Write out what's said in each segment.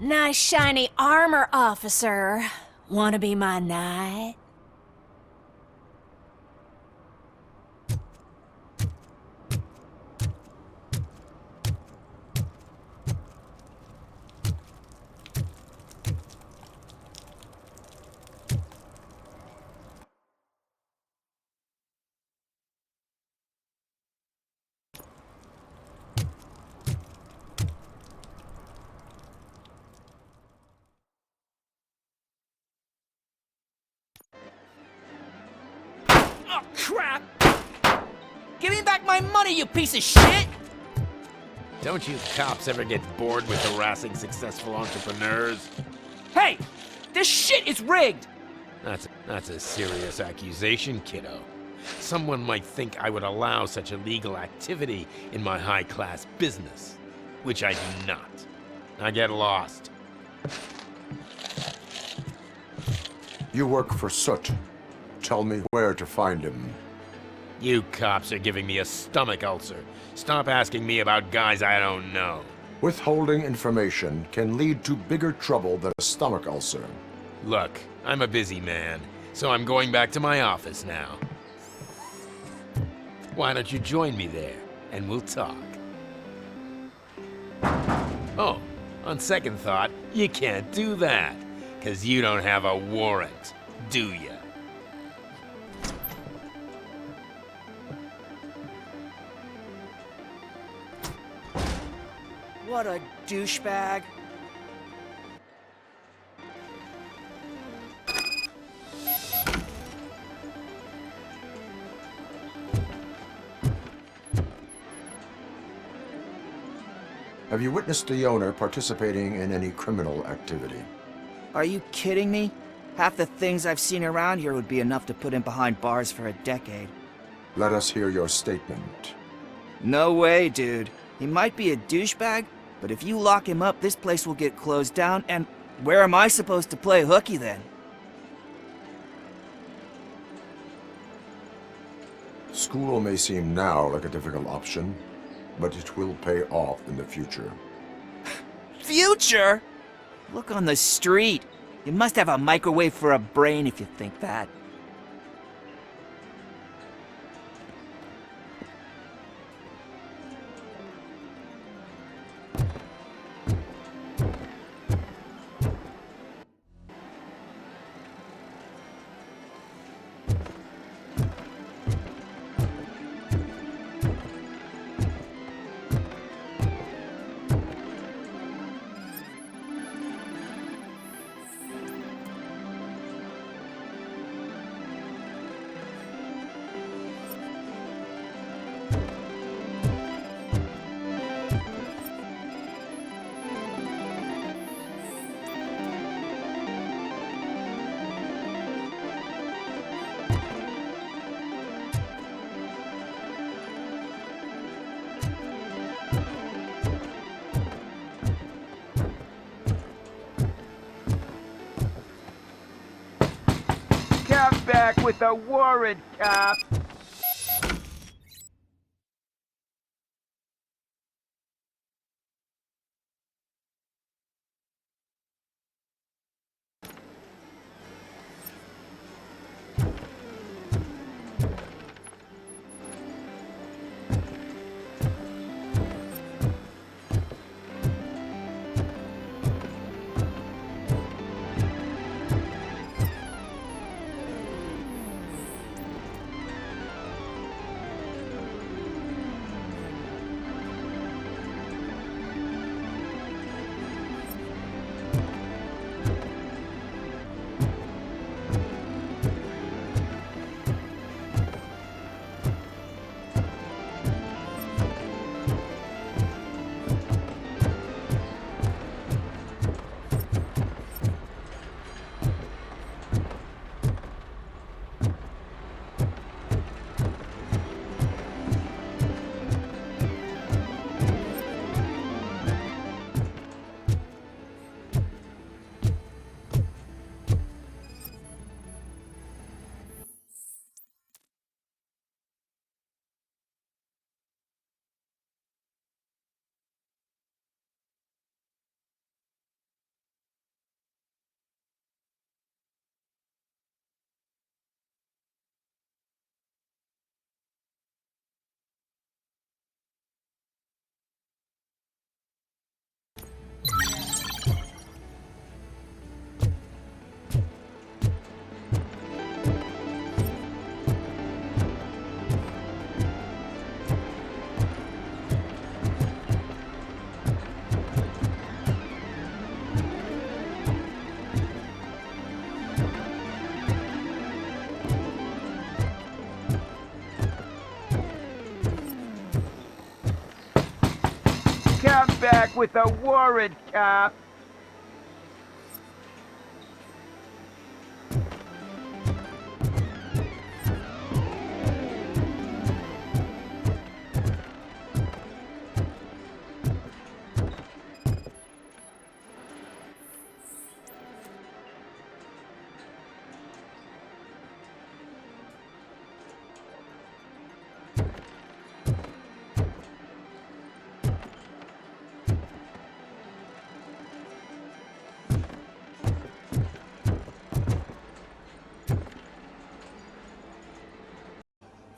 Nice shiny armor, officer. Wanna be my knight? Oh, crap! Give me back my money, you piece of shit! Don't you cops ever get bored with harassing successful entrepreneurs? Hey! This shit is rigged! That's a serious accusation, kiddo. Someone might think I would allow such illegal activity in my high-class business, which I do not. Now get lost. You work for Soot. Tell me where to find him. You cops are giving me a stomach ulcer. Stop asking me about guys I don't know. Withholding information can lead to bigger trouble than a stomach ulcer. Look, I'm a busy man, so I'm going back to my office now. Why don't you join me there, and we'll talk. Oh, on second thought, you can't do that, 'cause you don't have a warrant, do ya? What a douchebag. Have you witnessed the owner participating in any criminal activity? Are you kidding me? Half the things I've seen around here would be enough to put him behind bars for a decade. Let us hear your statement. No way, dude. He might be a douchebag, but if you lock him up, this place will get closed down, and where am I supposed to play hooky then? School may seem now like a difficult option, but it will pay off in the future. Future? Look on the street. You must have a microwave for a brain if you think that. Come back with a warrant, cop! back with a warrant, cop.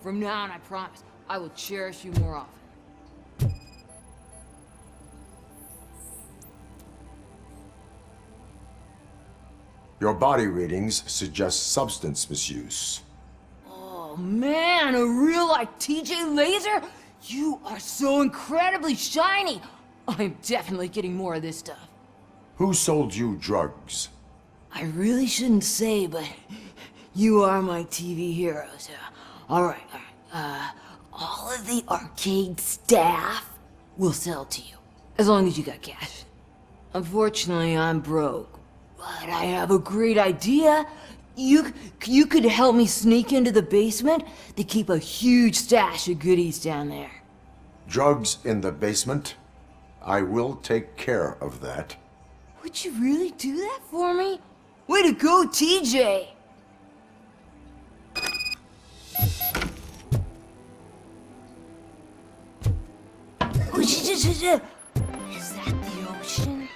From now on, I promise, I will cherish you more often. Your body readings suggest substance misuse. Oh man, a real like TJ Laser? You are so incredibly shiny! I'm definitely getting more of this stuff. Who sold you drugs? I really shouldn't say, but you are my TV heroes. Alright. All of the arcade staff will sell to you, as long as you got cash. Unfortunately, I'm broke, but I have a great idea. You could help me sneak into the basement. They keep a huge stash of goodies down there. Drugs in the basement? I will take care of that. Would you really do that for me? Way to go, TJ! Is that the ocean?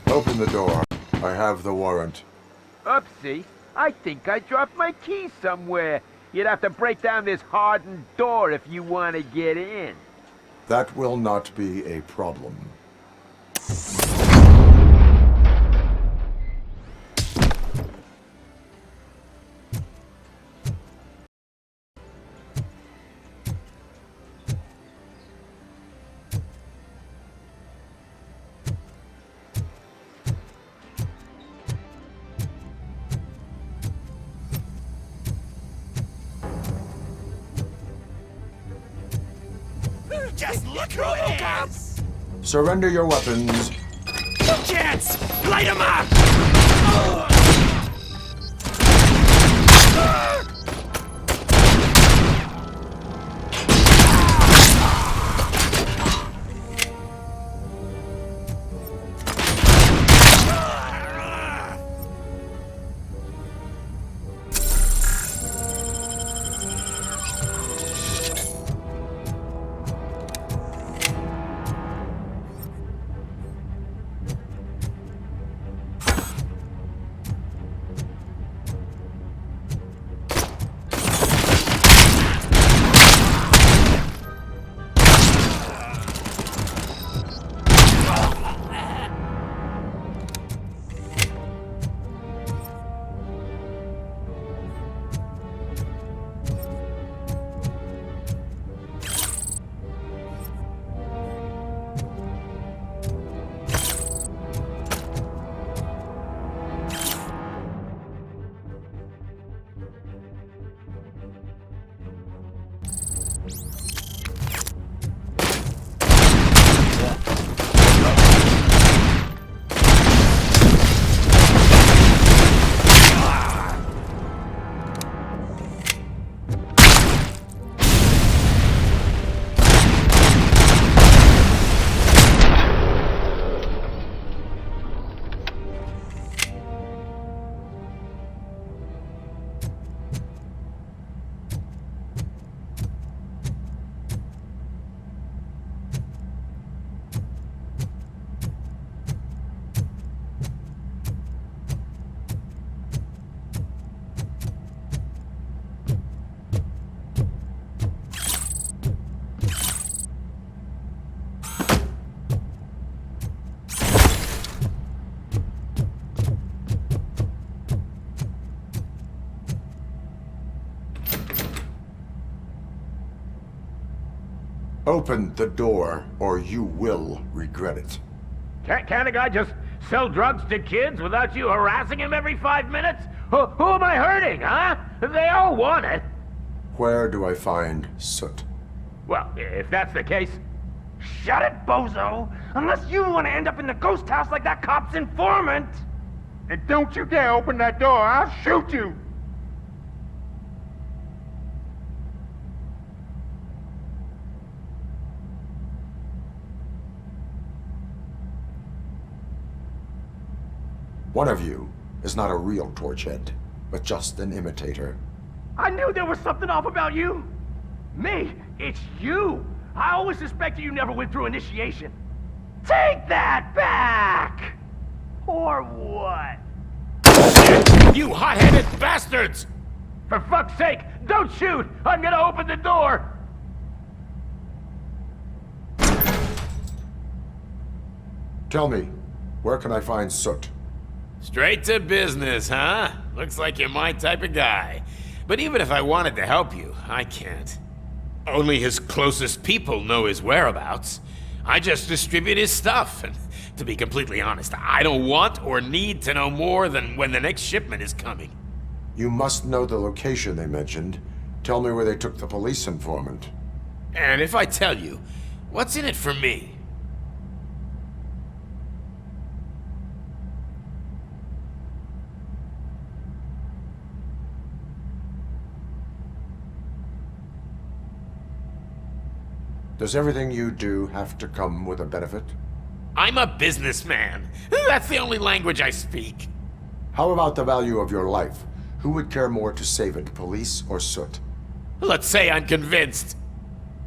Open the door. I have the warrant. Oopsie, I think I dropped my keys somewhere. You'd have to break down this hardened door if you want to get in. That will not be a problem. Just look who it is! Surrender your weapons. Jets! Light 'em up! Open the door, or you will regret it. Can't a guy just sell drugs to kids without you harassing him every 5 minutes? Who am I hurting, huh? They all want it. Where do I find Soot? Well, if that's the case... Shut it, bozo! Unless you want to end up in the ghost house like that cop's informant! And don't you dare open that door, I'll shoot you! One of you is not a real Torchhead, but just an imitator. I knew there was something off about you! Me? It's you! I always suspected you never went through initiation. Take that back! Or what? You hot-headed bastards! For fuck's sake, don't shoot! I'm gonna open the door! Tell me, where can I find Soot? Straight to business, huh? Looks like you're my type of guy. But even if I wanted to help you, I can't. Only his closest people know his whereabouts. I just distribute his stuff, and to be completely honest, I don't want or need to know more than when the next shipment is coming. You must know the location they mentioned. Tell me where they took the police informant. And if I tell you, what's in it for me? Does everything you do have to come with a benefit? I'm a businessman. That's the only language I speak. How about the value of your life? Who would care more to save it, police or Soot? Let's say I'm convinced.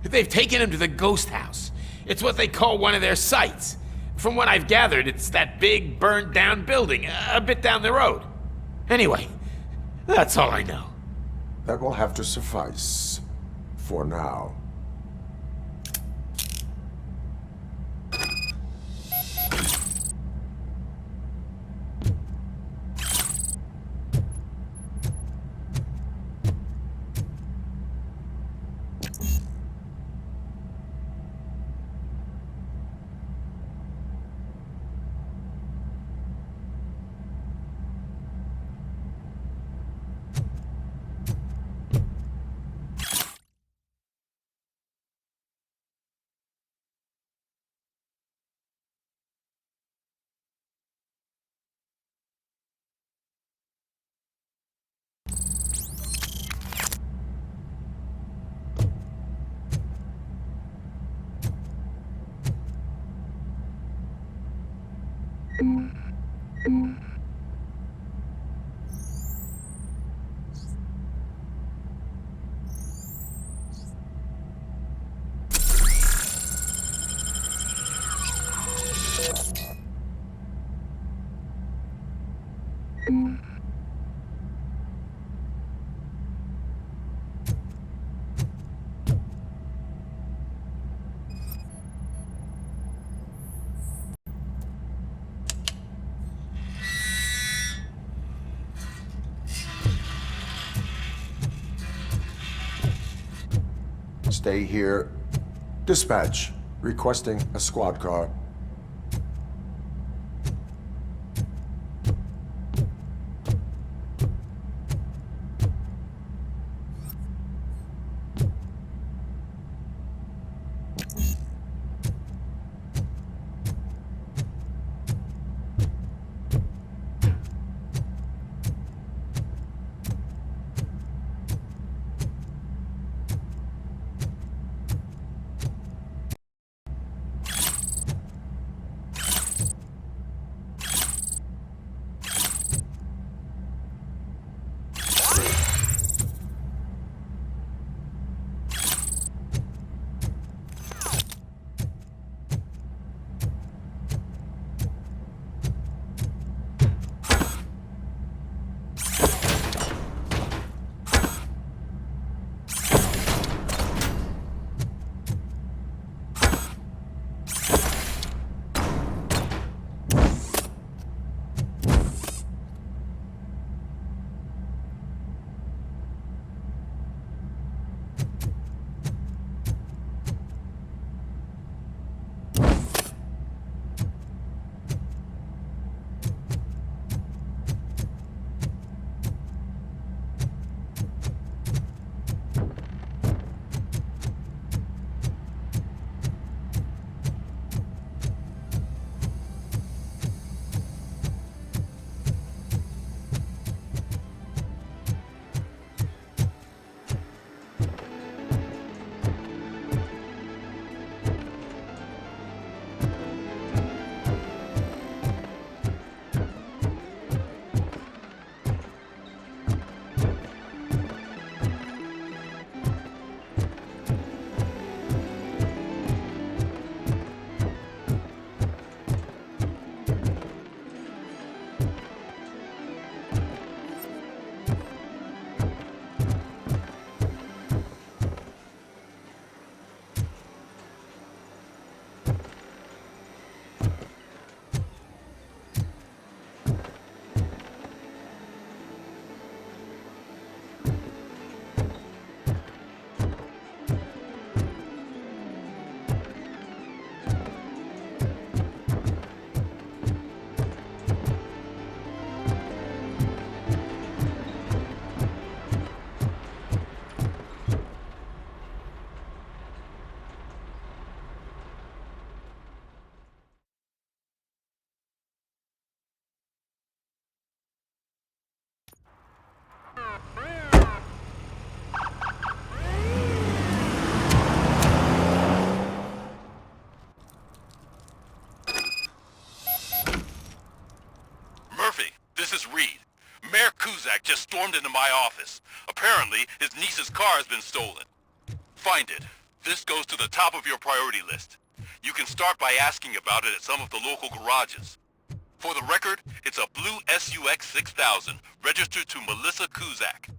They've taken him to the ghost house. It's what they call one of their sites. From what I've gathered, it's that big, burned-down building a bit down the road. Anyway, that's all I know. That will have to suffice. For now. Stay here. Dispatch. Requesting a squad car. is Reed. Mayor Kuzak just stormed into my office. Apparently, his niece's car has been stolen. Find it. This goes to the top of your priority list. You can start by asking about it at some of the local garages. For the record, it's a blue SUX 6000, registered to Melissa Kuzak.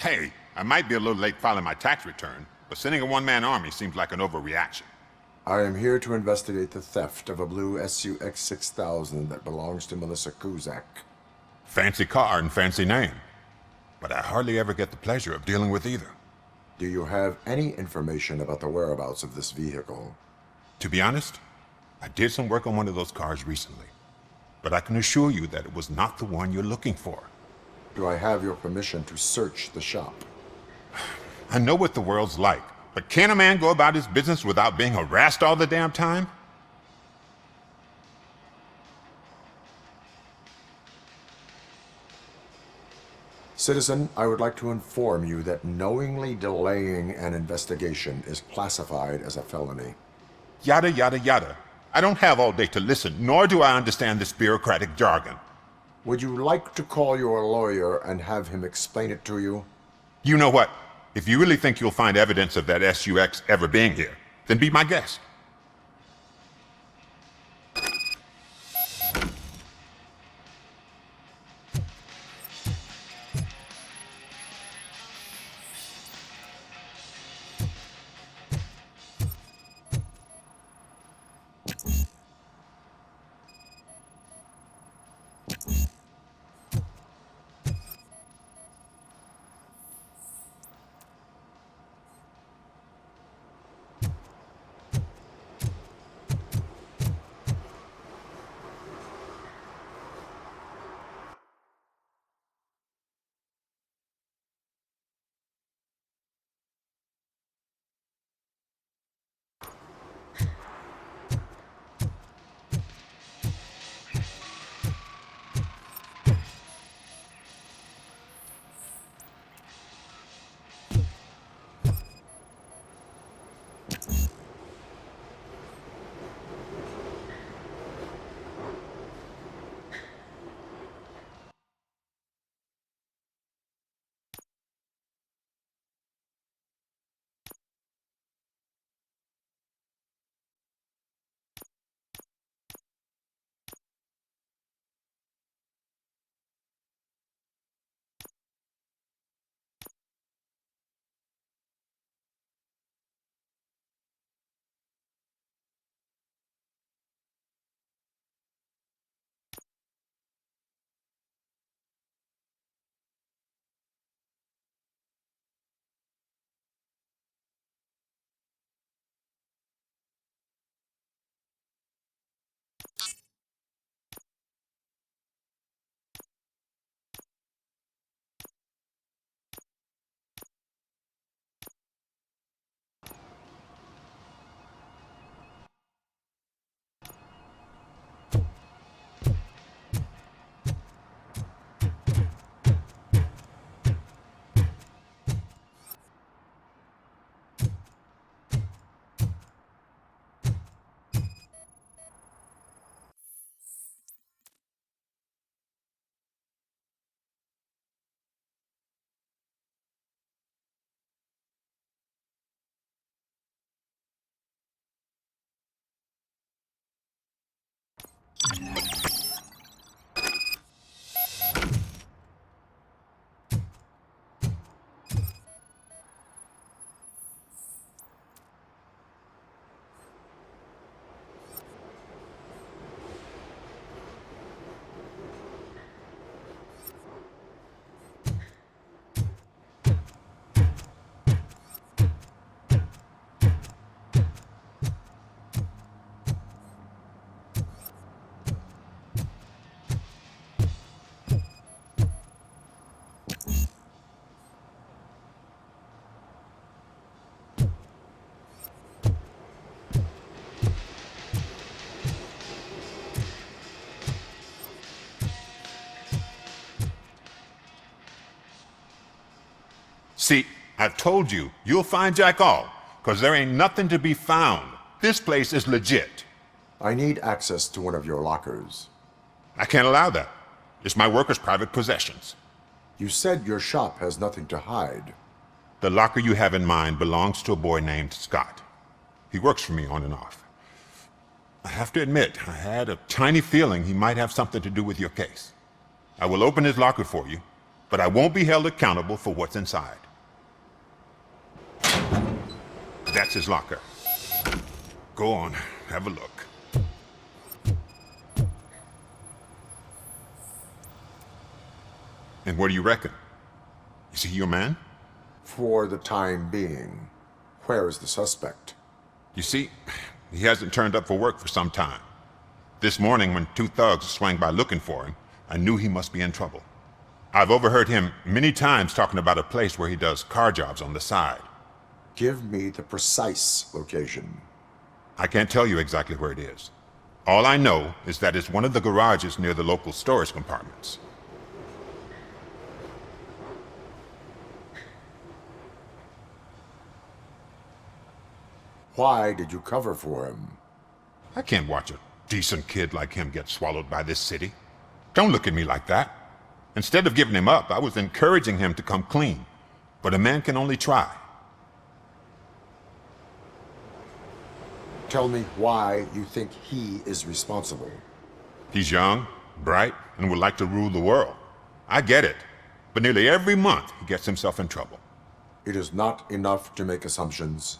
Hey, I might be a little late filing my tax return, but sending a one-man army seems like an overreaction. I am here to investigate the theft of a blue SUX 6000 that belongs to Melissa Kuzak. Fancy car and fancy name. But I hardly ever get the pleasure of dealing with either. Do you have any information about the whereabouts of this vehicle? To be honest, I did some work on one of those cars recently. But I can assure you that it was not the one you're looking for. Do I have your permission to search the shop? I know what the world's like, but can a man go about his business without being harassed all the damn time? Citizen, I would like to inform you that knowingly delaying an investigation is classified as a felony. Yada, yada, yada. I don't have all day to listen, nor do I understand this bureaucratic jargon. Would you like to call your lawyer and have him explain it to you? You know what? If you really think you'll find evidence of that SUX ever being here, then be my guest. See, I've told you, you'll find Jack all, because there ain't nothing to be found. This place is legit. I need access to one of your lockers. I can't allow that. It's my workers' private possessions. You said your shop has nothing to hide. The locker you have in mind belongs to a boy named Scott. He works for me on and off. I have to admit, I had a tiny feeling he might have something to do with your case. I will open his locker for you, but I won't be held accountable for what's inside. That's his locker. Go on, have a look. And what do you reckon? Is he your man? For the time being. Where is the suspect? You see, he hasn't turned up for work for some time. This morning, when two thugs swang by looking for him, I knew he must be in trouble. I've overheard him many times talking about a place where he does car jobs on the side. Give me the precise location. I can't tell you exactly where it is. All I know is that it's one of the garages near the local storage compartments. Why did you cover for him? I can't watch a decent kid like him get swallowed by this city. Don't look at me like that. Instead of giving him up, I was encouraging him to come clean. But a man can only try. Tell me why you think he is responsible. He's young, bright, and would like to rule the world. I get it. But nearly every month, he gets himself in trouble. It is not enough to make assumptions.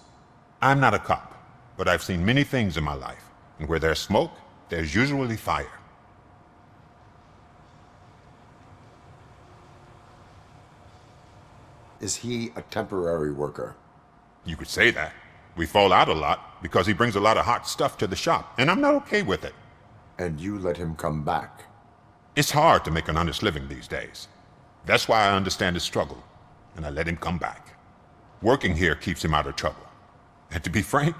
I'm not a cop, but I've seen many things in my life. And where there's smoke, there's usually fire. Is he a temporary worker? You could say that. We fall out a lot because he brings a lot of hot stuff to the shop, and I'm not okay with it. And you let him come back? It's hard to make an honest living these days. That's why I understand his struggle, and I let him come back. Working here keeps him out of trouble. And to be frank,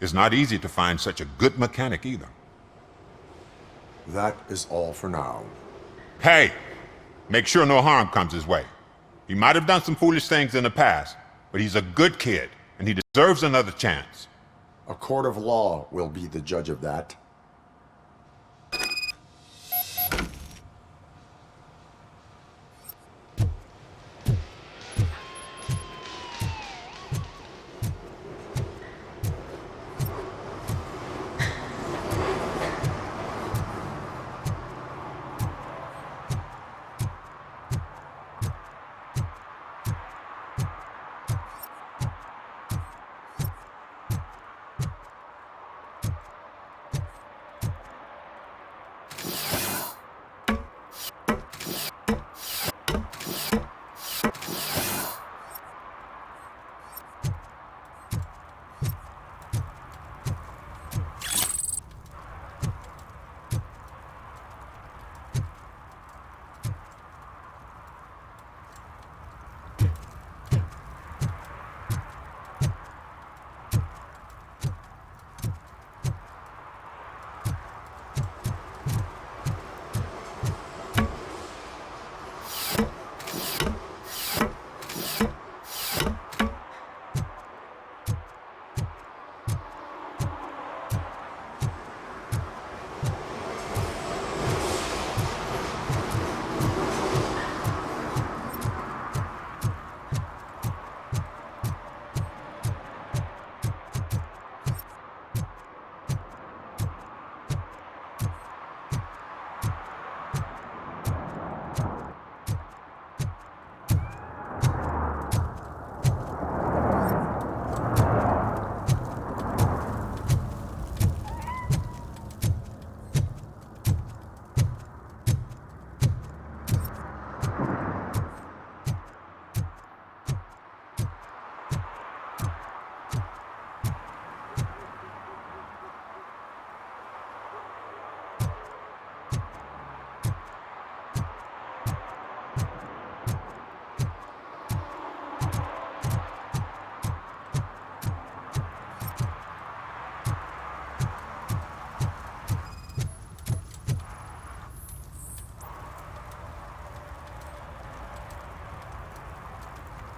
it's not easy to find such a good mechanic either. That is all for now. Hey, make sure no harm comes his way. He might have done some foolish things in the past, but he's a good kid, and he deserves another chance. A court of law will be the judge of that.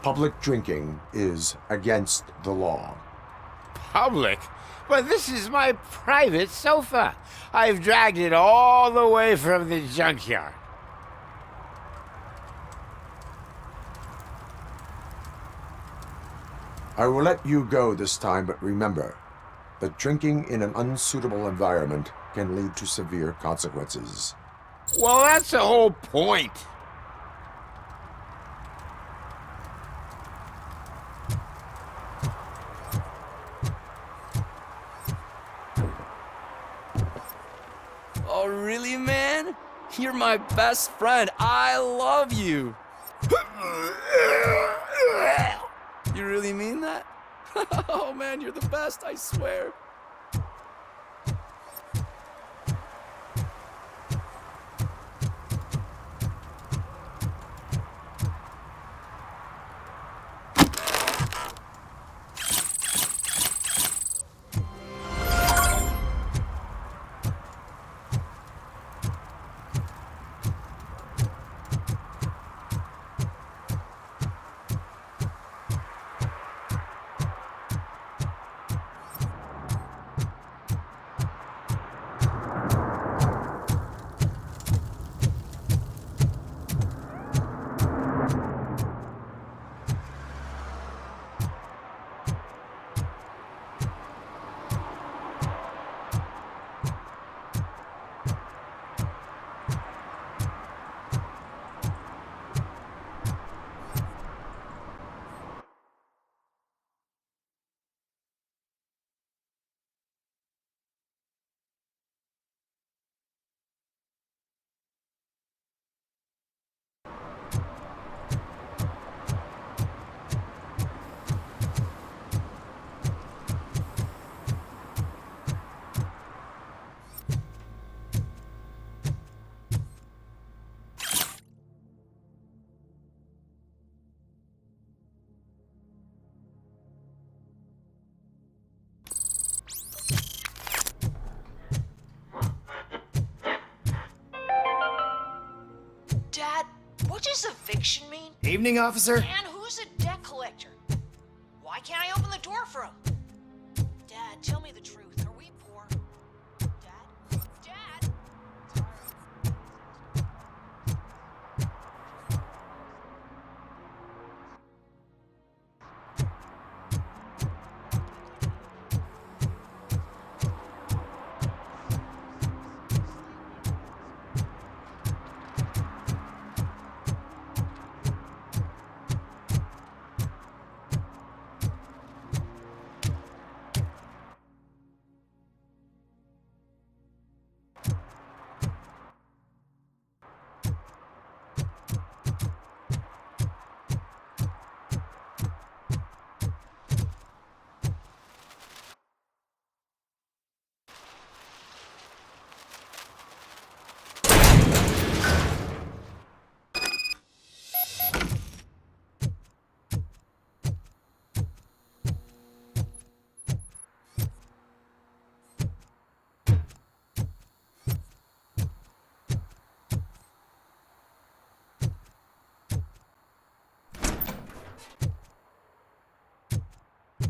Public drinking is against the law. Public? But this is my private sofa. I've dragged it all the way from the junkyard. I will let you go this time, but remember that drinking in an unsuitable environment can lead to severe consequences. Well, that's the whole point. Oh, really, man? You're my best friend. I love you. You really mean that? Oh, man, you're the best, I swear. Dad, what does eviction mean? Evening, officer. And who's a debt collector? Why can't I open the door for him? Dad, tell me the truth. Are we poor? Dad? Dad?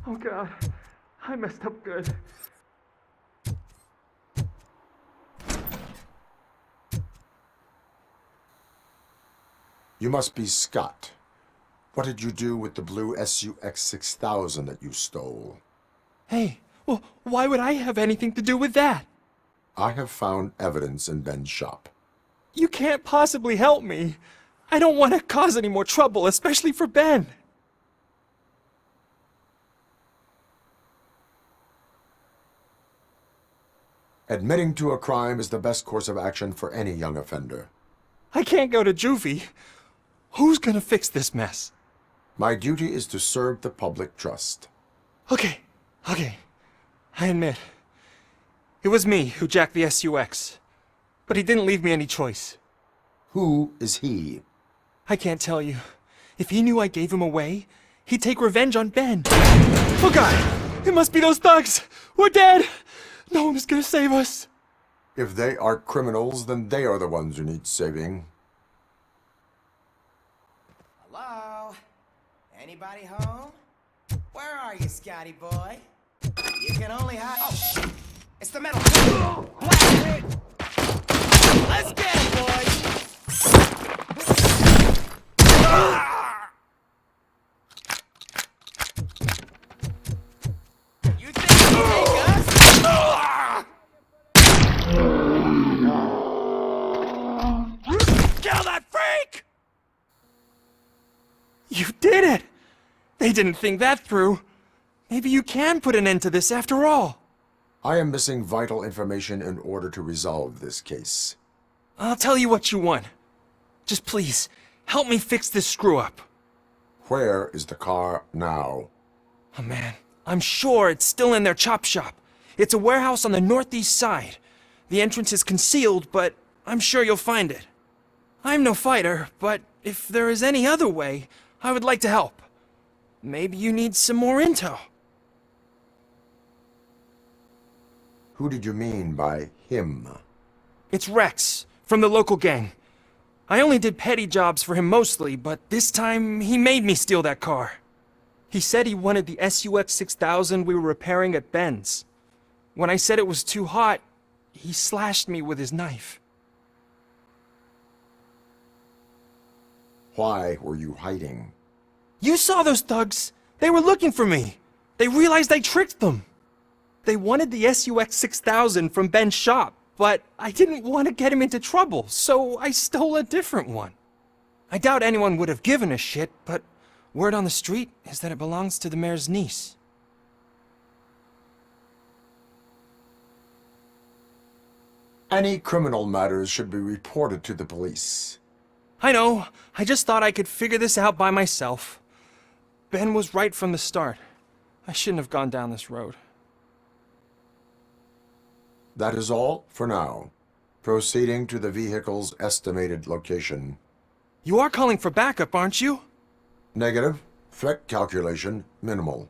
Oh God, I messed up good. You must be Scott. What did you do with the blue SUX 6000 that you stole? Hey, well, why would I have anything to do with that? I have found evidence in Ben's shop. You can't possibly help me. I don't want to cause any more trouble, especially for Ben. Admitting to a crime is the best course of action for any young offender. I can't go to juvie. Who's gonna fix this mess? My duty is to serve the public trust. Okay. I admit. It was me who jacked the SUX. But he didn't leave me any choice. Who is he? I can't tell you. If he knew I gave him away, he'd take revenge on Ben. Oh God! It must be those thugs! We're dead! No one is gonna save us. If they are criminals, then they are the ones who need saving. Hello? Anybody home? Where are you, Scotty boy? You can only hide. Oh, shit! It's the metal. Let's get it, boys! You think you can take us? Kill that freak! You did it! They didn't think that through. Maybe you can put an end to this after all. I am missing vital information in order to resolve this case. I'll tell you what you want. Just please, help me fix this screw-up. Where is the car now? Oh man, I'm sure it's still in their chop shop. It's a warehouse on the northeast side. The entrance is concealed, but I'm sure you'll find it. I'm no fighter, but if there is any other way, I would like to help. Maybe you need some more intel. Who did you mean by him? It's Rex, from the local gang. I only did petty jobs for him mostly, but this time he made me steal that car. He said he wanted the SUX 6000 we were repairing at Ben's. When I said it was too hot, he slashed me with his knife. Why were you hiding? You saw those thugs! They were looking for me! They realized I tricked them! They wanted the SUX 6000 from Ben's shop, but I didn't want to get him into trouble, so I stole a different one. I doubt anyone would have given a shit, but word on the street is that it belongs to the mayor's niece. Any criminal matters should be reported to the police. I know. I just thought I could figure this out by myself. Ben was right from the start. I shouldn't have gone down this road. That is all for now. Proceeding to the vehicle's estimated location. You are calling for backup, aren't you? Negative. Threat calculation minimal.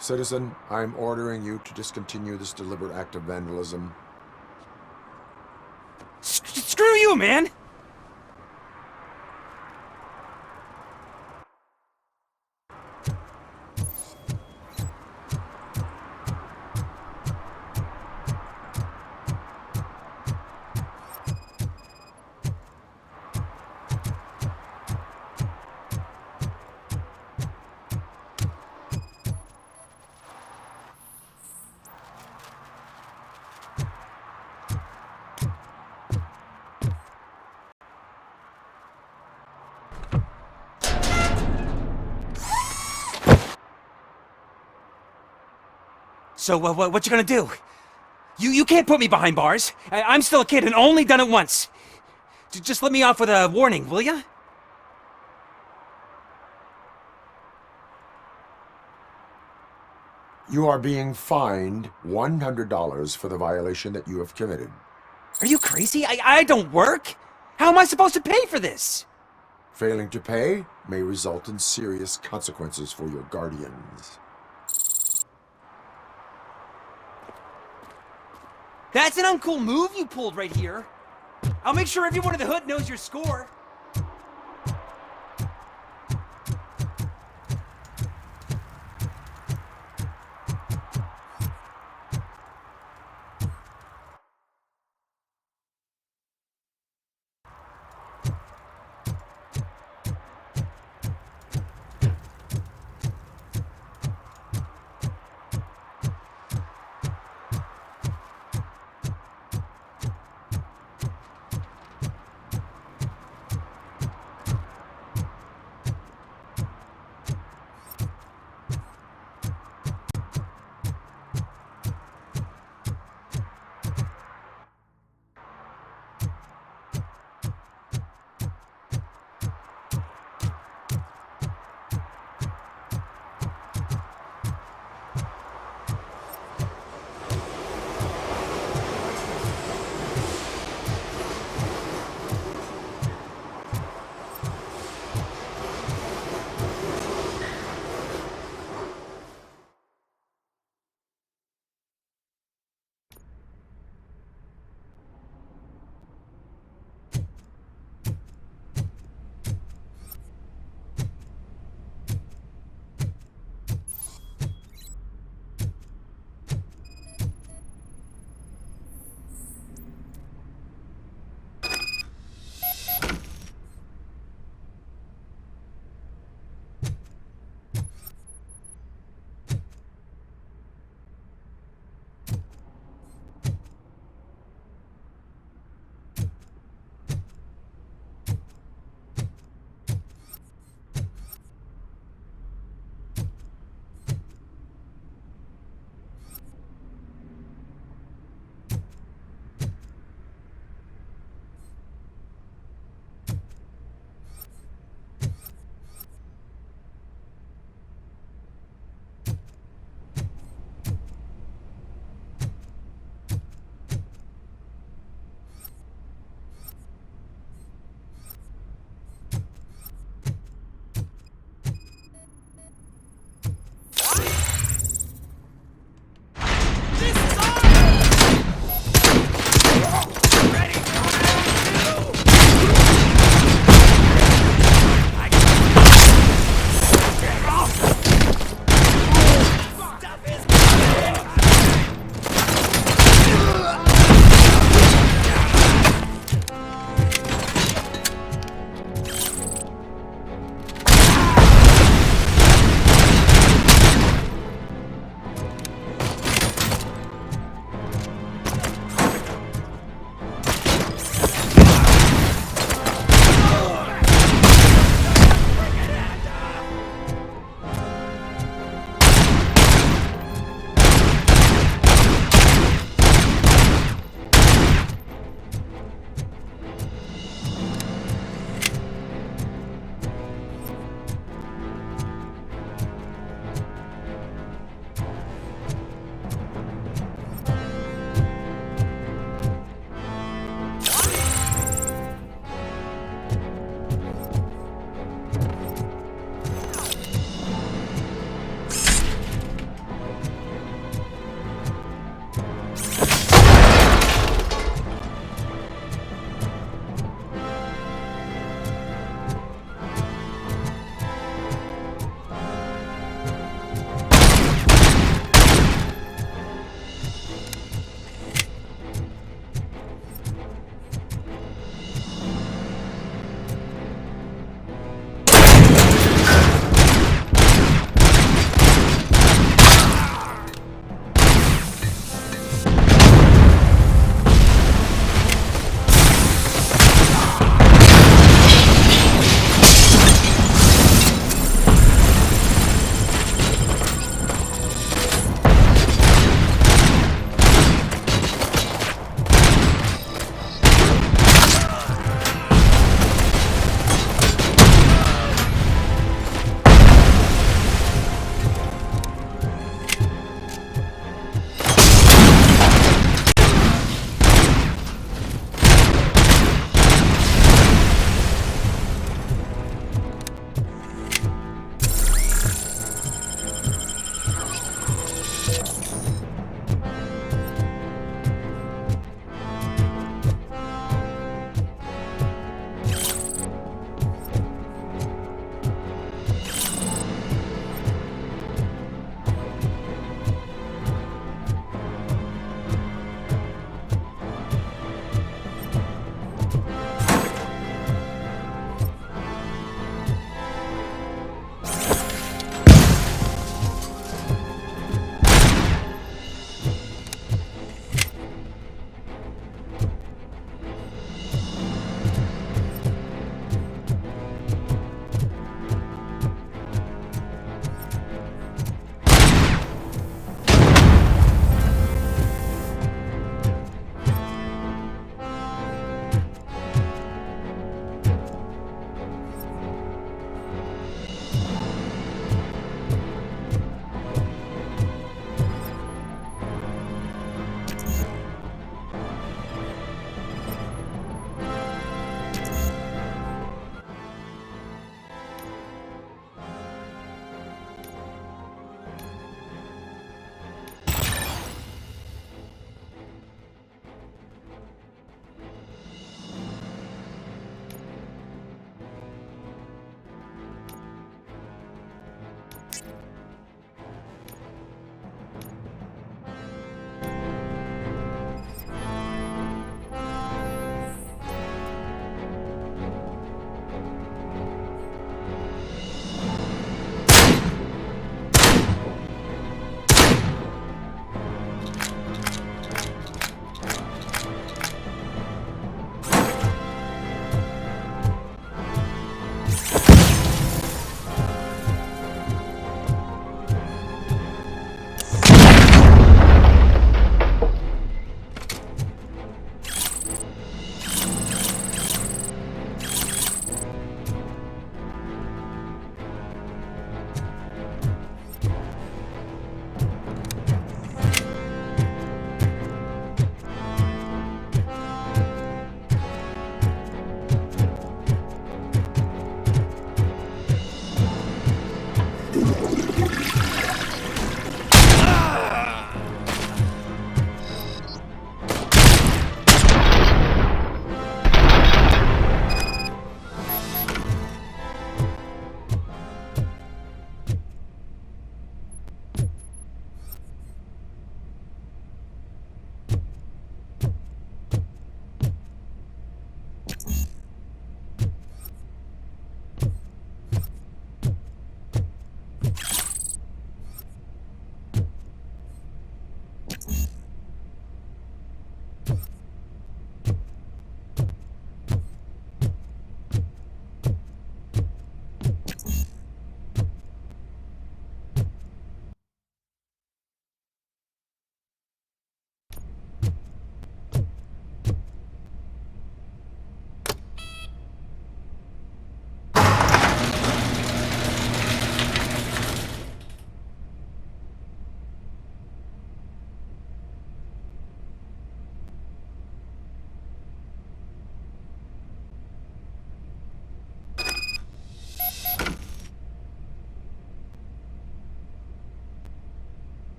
Citizen, I'm ordering you to discontinue this deliberate act of vandalism. Screw you, man! So, what you gonna do? You can't put me behind bars. I'm still a kid and only done it once. Just let me off with a warning, will ya? You are being fined $100 for the violation that you have committed. Are you crazy? I don't work. How am I supposed to pay for this? Failing to pay may result in serious consequences for your guardians. That's an uncool move you pulled right here. I'll make sure everyone in the hood knows your score.